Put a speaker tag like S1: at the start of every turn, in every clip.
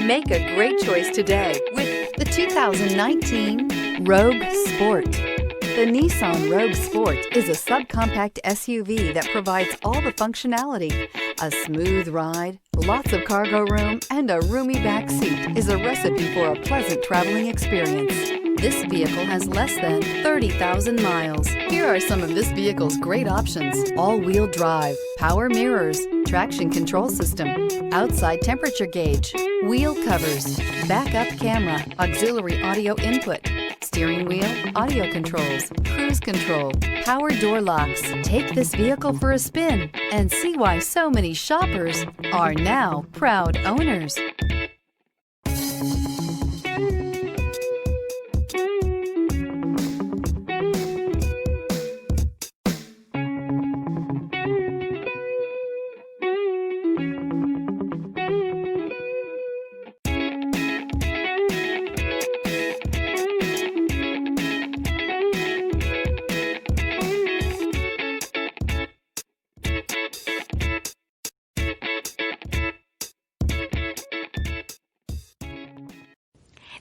S1: Make a great choice today with the 2019 Rogue Sport. The Nissan Rogue Sport is a subcompact SUV that provides all the functionality. A smooth ride, lots of cargo room, and a roomy back seat is a recipe for a pleasant traveling experience. This vehicle has less than 30,000 miles. Here are some of this vehicle's great options: all-wheel drive, power mirrors, traction control system, outside temperature gauge, wheel covers, backup camera, auxiliary audio input, steering wheel audio controls, cruise control, power door locks. Take this vehicle for a spin and see why so many shoppers are now proud owners.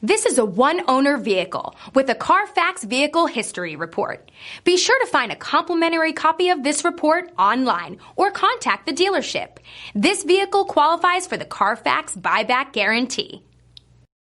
S2: This is a one-owner vehicle with a Carfax Vehicle History Report. Be sure to find a complimentary copy of this report online or contact the dealership. This vehicle qualifies for the Carfax Buyback Guarantee.